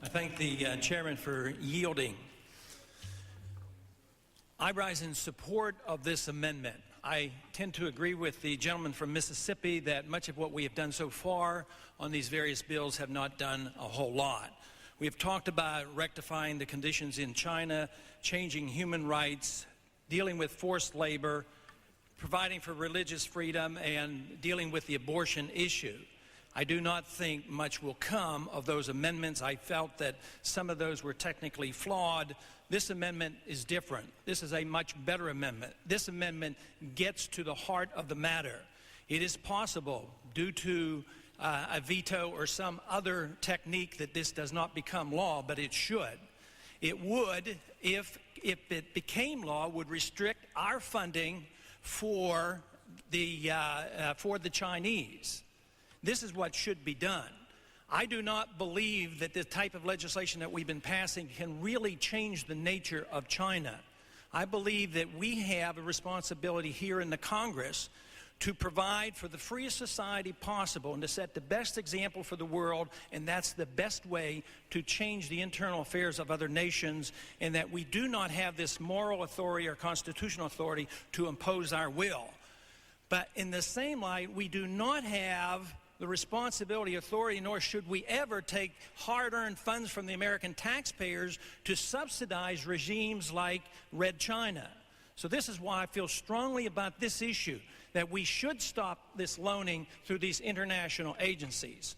I thank the chairman for yielding. I rise in support of this amendment. I tend to agree with the gentleman from Mississippi that much of what we have done so far on these various bills have not done a whole lot. We have talked about rectifying the conditions in China, changing human rights, dealing with forced labor, providing for religious freedom, and dealing with the abortion issue. I do not think much will come of those amendments. I felt that some of those were technically flawed. This amendment is different. This is a much better amendment. This amendment gets to the heart of the matter. It is possible, due to a veto or some other technique, that this does not become law, but it should. It would, if it became law, would restrict our funding for the Chinese. This is what should be done. I do not believe that the type of legislation that we've been passing can really change the nature of China. I believe that we have a responsibility here in the Congress to provide for the freest society possible and to set the best example for the world, and that's the best way to change the internal affairs of other nations, and that we do not have this moral authority or constitutional authority to impose our will. But in the same light, we do not have the responsibility, authority, nor should we ever take hard-earned funds from the American taxpayers to subsidize regimes like Red China. So this is why I feel strongly about this issue, that we should stop this loaning through these international agencies.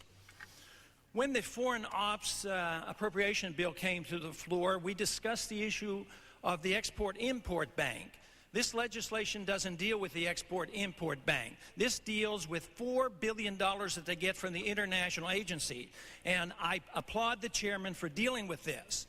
When the Foreign Ops Appropriation Bill came to the floor, we discussed the issue of the Export-Import Bank. This legislation doesn't deal with the Export-Import Bank. This deals with $4 billion that they get from the international agency. And I applaud the chairman for dealing with this.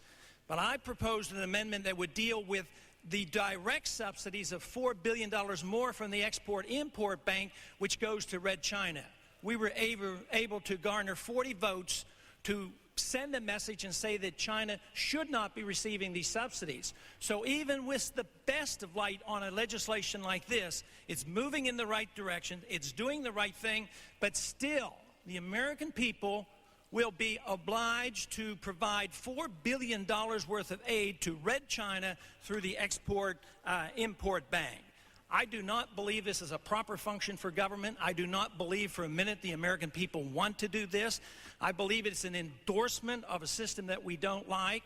But I proposed an amendment that would deal with the direct subsidies of $4 billion more from the Export-Import Bank, which goes to Red China. We were able to garner 40 votes to send a message and say that China should not be receiving these subsidies. So even with the best of light on a legislation like this, it's moving in the right direction, it's doing the right thing, but still the American people will be obliged to provide $4 billion worth of aid to Red China through the Export-Import Bank. I do not believe this is a proper function for government. I do not believe for a minute the American people want to do this. I believe it's an endorsement of a system that we don't like.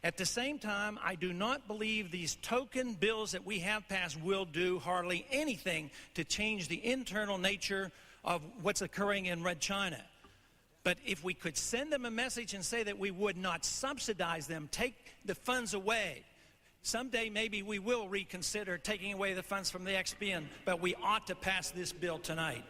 At the same time, I do not believe these token bills that we have passed will do hardly anything to change the internal nature of what's occurring in Red China. But if we could send them a message and say that we would not subsidize them, take the funds away, someday maybe we will reconsider taking away the funds from the XBN, but we ought to pass this bill tonight.